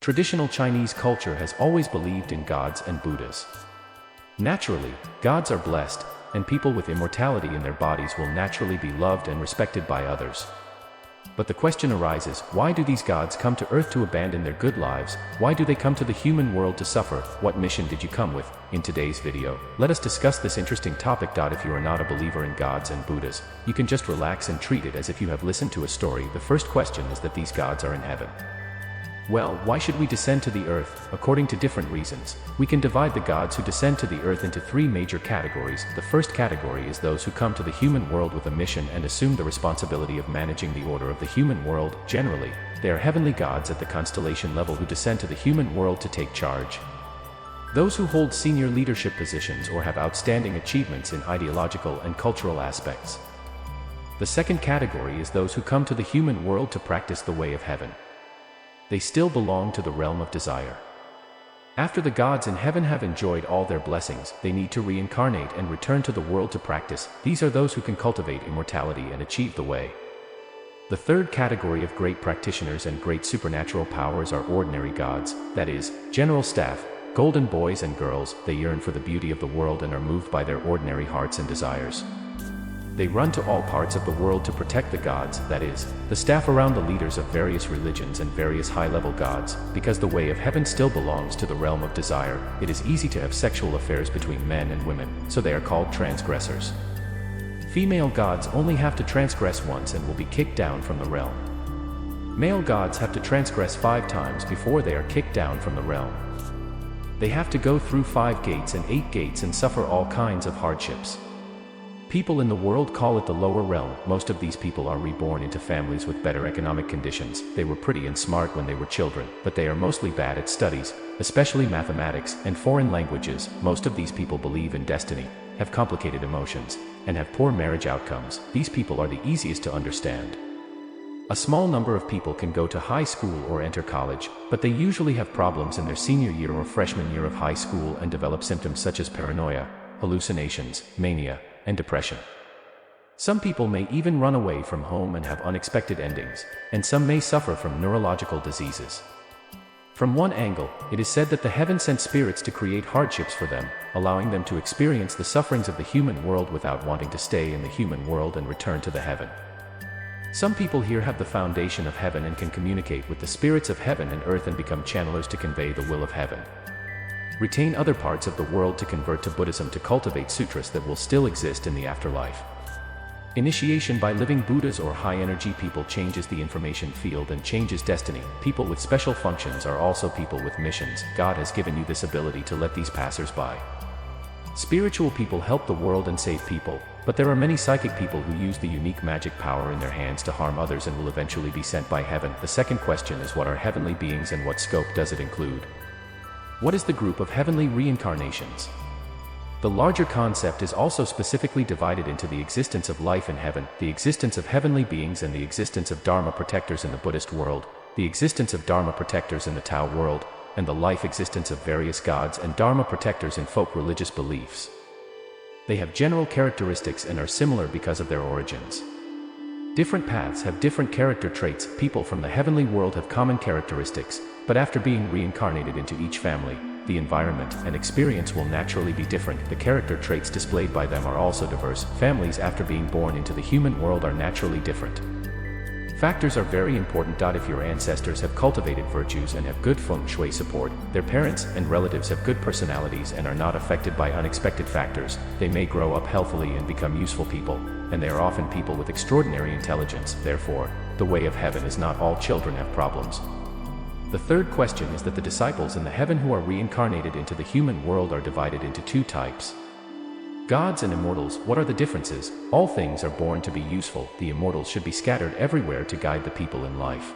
Traditional Chinese culture has always believed in gods and Buddhas. Naturally, gods are blessed, and people with immortality in their bodies will naturally be loved and respected by others. But the question arises, why do these gods come to Earth to abandon their good lives? Why do they come to the human world to suffer? What mission did you come with? In today's video, let us discuss this interesting topic. If you are not a believer in gods and Buddhas, you can just relax and treat it as if you have listened to a story. The first question is that these gods are in heaven. Well, why should we descend to the earth? According to different reasons, we can divide the gods who descend to the earth into three major categories. The first category is those who come to the human world with a mission and assume the responsibility of managing the order of the human world. Generally, they are heavenly gods at the constellation level who descend to the human world to take charge. Those who hold senior leadership positions or have outstanding achievements in ideological and cultural aspects. The second category is those who come to the human world to practice the way of heaven. They still belong to the realm of desire. After the gods in heaven have enjoyed all their blessings, they need to reincarnate and return to the world to practice. These are those who can cultivate immortality and achieve the way. The third category of great practitioners and great supernatural powers are ordinary gods, that is, general staff, golden boys and girls. They yearn for the beauty of the world and are moved by their ordinary hearts and desires. They run to all parts of the world to protect the gods, that is, the staff around the leaders of various religions and various high-level gods. Because the way of heaven still belongs to the realm of desire, it is easy to have sexual affairs between men and women, so they are called transgressors. Female gods only have to transgress once and will be kicked down from the realm. Male gods have to transgress 5 times before they are kicked down from the realm. They have to go through 5 gates and 8 gates and suffer all kinds of hardships. People in the world call it the lower realm. Most of these people are reborn into families with better economic conditions. They were pretty and smart when they were children, but they are mostly bad at studies, especially mathematics and foreign languages. Most of these people believe in destiny, have complicated emotions, and have poor marriage outcomes. These people are the easiest to understand. A small number of people can go to high school or enter college, but they usually have problems in their senior year or freshman year of high school and develop symptoms such as paranoia, hallucinations, mania, and depression. Some people may even run away from home and have unexpected endings, and some may suffer from neurological diseases. From one angle, it is said that the heaven sent spirits to create hardships for them, allowing them to experience the sufferings of the human world without wanting to stay in the human world and return to the heaven. Some people here have the foundation of heaven and can communicate with the spirits of heaven and earth and become channelers to convey the will of heaven. Retain other parts of the world to convert to Buddhism to cultivate sutras that will still exist in the afterlife. Initiation by living Buddhas or high-energy people changes the information field and changes destiny. People with special functions are also people with missions. God has given you this ability to let these passers-by. Spiritual people help the world and save people, but there are many psychic people who use the unique magic power in their hands to harm others and will eventually be sent by heaven. The second question is, what are heavenly beings and what scope does it include? What is the group of heavenly reincarnations? The larger concept is also specifically divided into the existence of life in heaven, the existence of heavenly beings and the existence of Dharma protectors in the Buddhist world, the existence of Dharma protectors in the Tao world, and the life existence of various gods and Dharma protectors in folk religious beliefs. They have general characteristics and are similar because of their origins. Different paths have different character traits. People from the heavenly world have common characteristics, but after being reincarnated into each family, the environment and experience will naturally be different. The character traits displayed by them are also diverse. Families after being born into the human world are naturally different. Factors are very important. If your ancestors have cultivated virtues and have good feng shui support, their parents and relatives have good personalities and are not affected by unexpected factors, they may grow up healthily and become useful people, and they are often people with extraordinary intelligence. Therefore, the way of heaven is not all children have problems. The third question is that the disciples in the heaven who are reincarnated into the human world are divided into 2 types. Gods and immortals. What are the differences? All things are born to be useful. The immortals should be scattered everywhere to guide the people in life.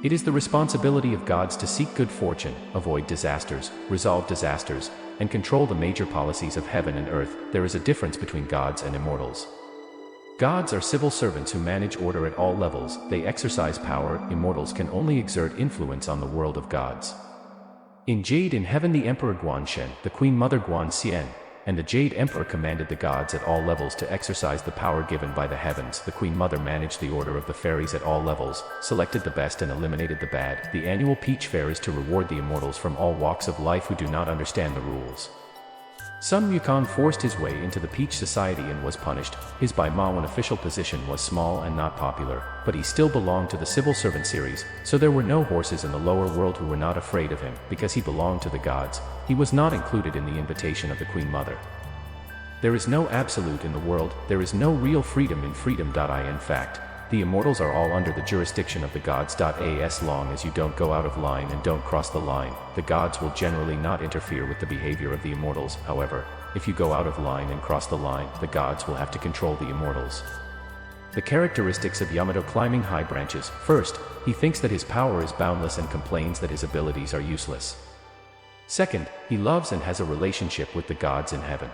It is the responsibility of gods to seek good fortune, avoid disasters, resolve disasters, and control the major policies of heaven and earth. There is a difference between gods and immortals. Gods are civil servants who manage order at all levels. They exercise power. Immortals can only exert influence on the world of gods. In Jade in heaven, the Emperor Guanzhen, the Queen Mother Guanxian, and the Jade Emperor commanded the gods at all levels to exercise the power given by the heavens. The Queen Mother managed the order of the fairies at all levels, selected the best and eliminated the bad. The annual Peach Fair is to reward the immortals from all walks of life who do not understand the rules. Sun Wukong forced his way into the Peach Society and was punished. His Bai Mawen official position was small and not popular, but he still belonged to the civil servant series, so there were no horses in the lower world who were not afraid of him. Because he belonged to the gods, he was not included in the invitation of the Queen Mother. There is no absolute in the world, there is no real freedom in freedom. In fact, the immortals are all under the jurisdiction of the gods. As long as you don't go out of line and don't cross the line, the gods will generally not interfere with the behavior of the immortals. However, if you go out of line and cross the line, the gods will have to control the immortals. The characteristics of Yamato climbing high branches. First, he thinks that his power is boundless and complains that his abilities are useless. Second, he loves and has a relationship with the gods in heaven.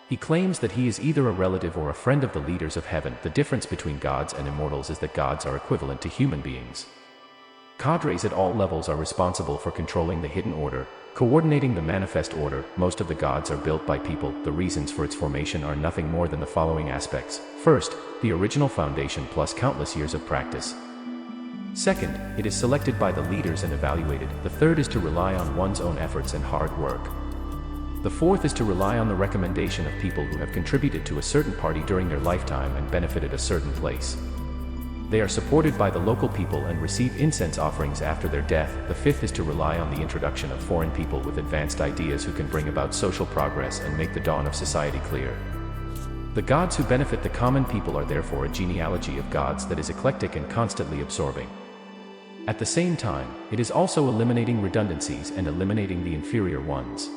He claims that he is either a relative or a friend of the leaders of heaven. The difference between gods and immortals is that gods are equivalent to human beings. Cadres at all levels are responsible for controlling the hidden order, coordinating the manifest order. Most of the gods are built by people. The reasons for its formation are nothing more than the following aspects. First, the original foundation plus countless years of practice. Second, it is selected by the leaders and evaluated. The third is to rely on one's own efforts and hard work. The fourth is to rely on the recommendation of people who have contributed to a certain party during their lifetime and benefited a certain place. They are supported by the local people and receive incense offerings after their death. The fifth is to rely on the introduction of foreign people with advanced ideas who can bring about social progress and make the dawn of society clear. The gods who benefit the common people are therefore a genealogy of gods that is eclectic and constantly absorbing. At the same time, it is also eliminating redundancies and eliminating the inferior ones.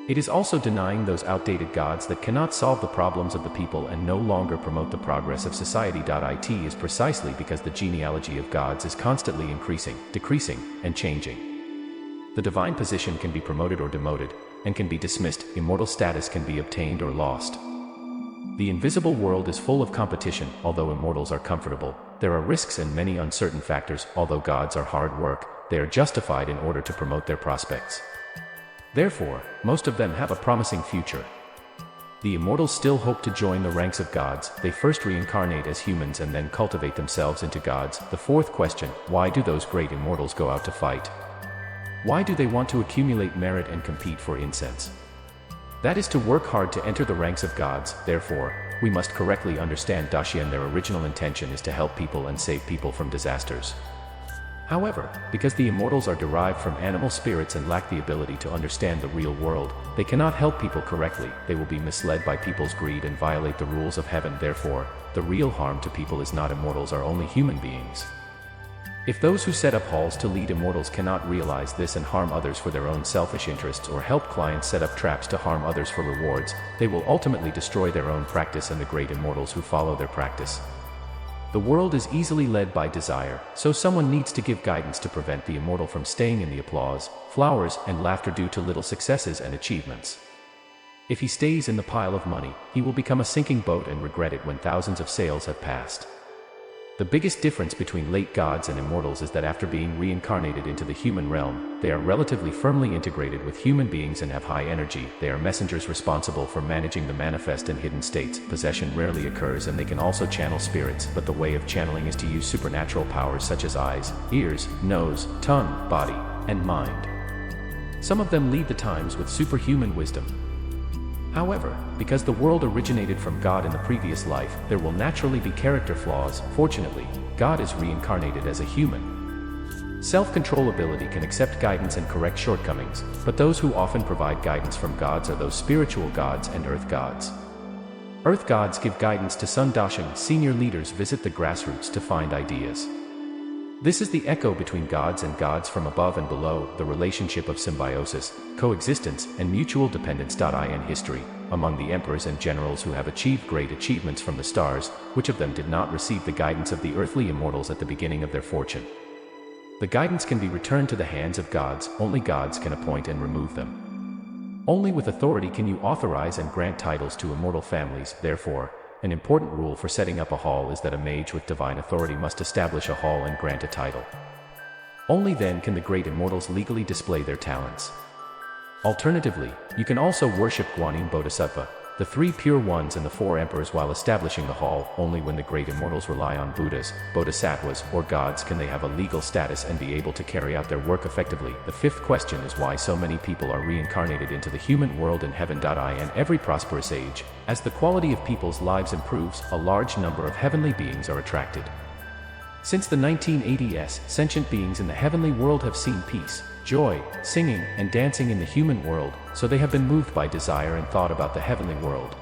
It is also denying those outdated gods that cannot solve the problems of the people and no longer promote the progress of society. It is precisely because the genealogy of gods is constantly increasing, decreasing, and changing. The divine position can be promoted or demoted, and can be dismissed. Immortal status can be obtained or lost. The invisible world is full of competition. Although immortals are comfortable, there are risks and many uncertain factors. Although gods are hard work, they are justified in order to promote their prospects. Therefore, most of them have a promising future. The immortals still hope to join the ranks of gods. They first reincarnate as humans and then cultivate themselves into gods. The fourth question: why do those great immortals go out to fight? Why do they want to accumulate merit and compete for incense? That is to work hard to enter the ranks of gods. Therefore, we must correctly understand Dacian. Their original intention is to help people and save people from disasters. However, because the immortals are derived from animal spirits and lack the ability to understand the real world, they cannot help people correctly. They will be misled by people's greed and violate the rules of heaven. Therefore, the real harm to people is not immortals, are only human beings. If those who set up halls to lead immortals cannot realize this and harm others for their own selfish interests, or help clients set up traps to harm others for rewards, they will ultimately destroy their own practice and the great immortals who follow their practice. The world is easily led by desire, so someone needs to give guidance to prevent the immortal from staying in the applause, flowers, and laughter due to little successes and achievements. If he stays in the pile of money, he will become a sinking boat and regret it when thousands of sales have passed. The biggest difference between late gods and immortals is that after being reincarnated into the human realm, they are relatively firmly integrated with human beings and have high energy. They are messengers responsible for managing the manifest and hidden states. Possession rarely occurs, and they can also channel spirits, but the way of channeling is to use supernatural powers such as eyes, ears, nose, tongue, body, and mind. Some of them lead the times with superhuman wisdom. However, because the world originated from God in the previous life, there will naturally be character flaws. Fortunately, God is reincarnated as a human. Self-control ability can accept guidance and correct shortcomings, but those who often provide guidance from gods are those spiritual gods and earth gods. Earth gods give guidance to Sun Dacian. Senior leaders visit the grassroots to find ideas. This is the echo between gods and gods from above and below, the relationship of symbiosis, coexistence, and mutual dependence. In history, among the emperors and generals who have achieved great achievements from the stars, which of them did not receive the guidance of the earthly immortals at the beginning of their fortune? The guidance can be returned to the hands of gods. Only gods can appoint and remove them. Only with authority can you authorize and grant titles to immortal families. Therefore, an important rule for setting up a hall is that a mage with divine authority must establish a hall and grant a title. Only then can the great immortals legally display their talents. Alternatively, you can also worship Guanyin Bodhisattva, the three pure ones and the four emperors while establishing the hall. Only when the great immortals rely on Buddhas, Bodhisattvas, or gods can they have a legal status and be able to carry out their work effectively. The fifth question is why so many people are reincarnated into the human world in heaven. In every prosperous age, as the quality of people's lives improves, a large number of heavenly beings are attracted. Since the 1980s, sentient beings in the heavenly world have seen peace, joy, singing, and dancing in the human world, so they have been moved by desire and thought about the heavenly world.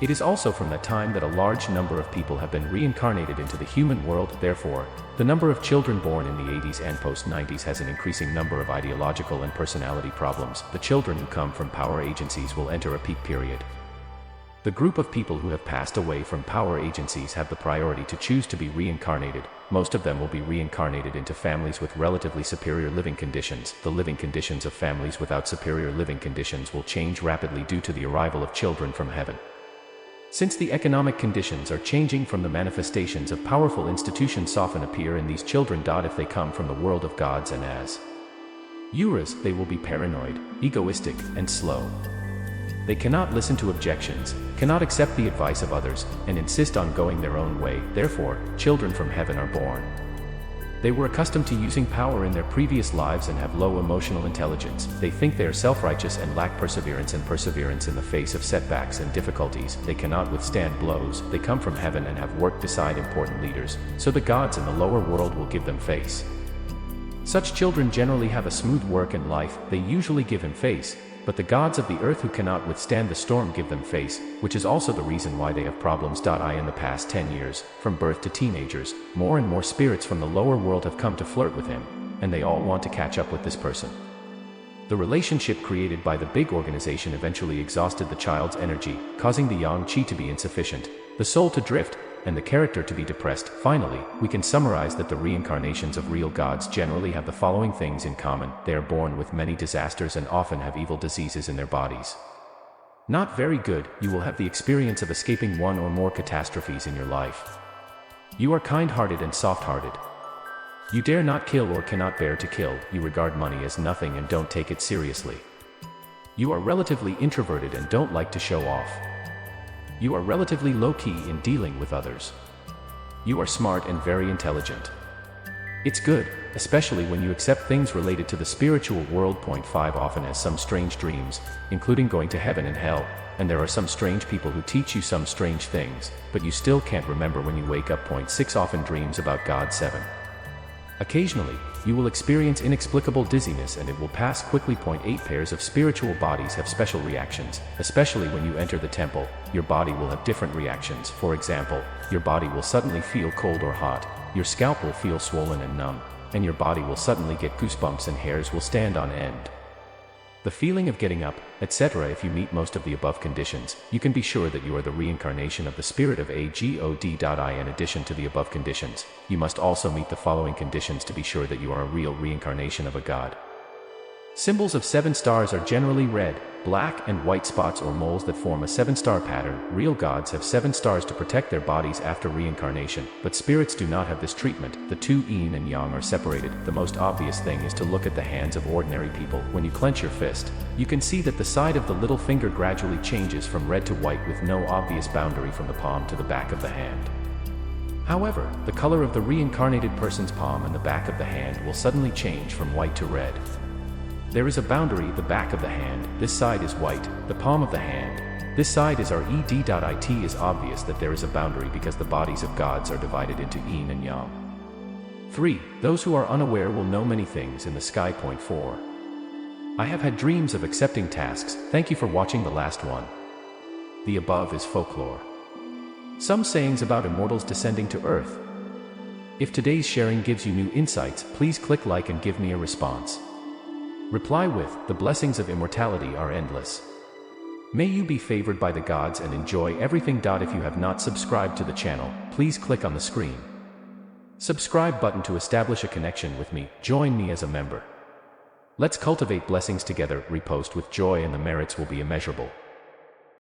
It is also from that time that a large number of people have been reincarnated into the human world. Therefore, the number of children born in the 80s and post-90s has an increasing number of ideological and personality problems. The children who come from power agencies will enter a peak period. The group of people who have passed away from power agencies have the priority to choose to be reincarnated. Most of them will be reincarnated into families with relatively superior living conditions. The living conditions of families without superior living conditions will change rapidly due to the arrival of children from heaven. Since the economic conditions are changing from the manifestations of powerful institutions often appear in these children. If they come from the world of gods and as Uras, they will be paranoid, egoistic, and slow. They cannot listen to objections, cannot accept the advice of others, and insist on going their own way. Therefore, children from heaven are born. They were accustomed to using power in their previous lives and have low emotional intelligence. They think they are self-righteous and lack perseverance in the face of setbacks and difficulties. They cannot withstand blows. They come from heaven and have worked beside important leaders, so the gods in the lower world will give them face. Such children generally have a smooth work and life. They usually give him face, but the gods of the earth who cannot withstand the storm give them face, which is also the reason why they have problems. In the past 10 years, from birth to teenagers, more and more spirits from the lower world have come to flirt with him, and they all want to catch up with this person. The relationship created by the big organization eventually exhausted the child's energy, causing the yang qi to be insufficient, the soul to drift, and the character to be depressed. Finally, we can summarize that the reincarnations of real gods generally have the following things in common. They are born with many disasters and often have evil diseases in their bodies. Not very good. You will have the experience of escaping one or more catastrophes in your life. You are kind-hearted and soft-hearted. You dare not kill or cannot bear to kill. You regard money as nothing and don't take it seriously. You are relatively introverted and don't like to show off. You are relatively low-key in dealing with others. You are smart and very intelligent. It's good, especially when you accept things related to the spiritual world. 5 Often has some strange dreams, including going to heaven and hell, and there are some strange people who teach you some strange things, but you still can't remember when you wake up. 6 Often dreams about God. 7 Occasionally, you will experience inexplicable dizziness and it will pass quickly. 8 Pairs of spiritual bodies have special reactions, especially when you enter the temple. Your body will have different reactions. For example, your body will suddenly feel cold or hot, your scalp will feel swollen and numb, and your body will suddenly get goosebumps and hairs will stand on end. The feeling of getting up, etc. If you meet most of the above conditions, you can be sure that you are the reincarnation of the spirit of a god. In addition to the above conditions, you must also meet the following conditions to be sure that you are a real reincarnation of a god. Symbols of 7 stars are generally red, black, and white spots or moles that form a 7-star pattern. Real gods have 7 stars to protect their bodies after reincarnation, but spirits do not have this treatment. The two yin and yang are separated. The most obvious thing is to look at the hands of ordinary people. When you clench your fist, you can see that the side of the little finger gradually changes from red to white with no obvious boundary from the palm to the back of the hand. However, the color of the reincarnated person's palm and the back of the hand will suddenly change from white to red. There is a boundary, the back of the hand, this side is white, the palm of the hand, this side is red. It is obvious that there is a boundary because the bodies of gods are divided into yin and yang. 3. Those who are unaware will know many things in the sky. 4. I have had dreams of accepting tasks. Thank you for watching the last one. The above is folklore. Some sayings about immortals descending to earth. If today's sharing gives you new insights, please click like and give me a response. Reply with, the blessings of immortality are endless. May you be favored by the gods and enjoy everything. If you have not subscribed to the channel, please click on the screen subscribe button to establish a connection with me. Join me as a member. Let's cultivate blessings together. Repost with joy and the merits will be immeasurable.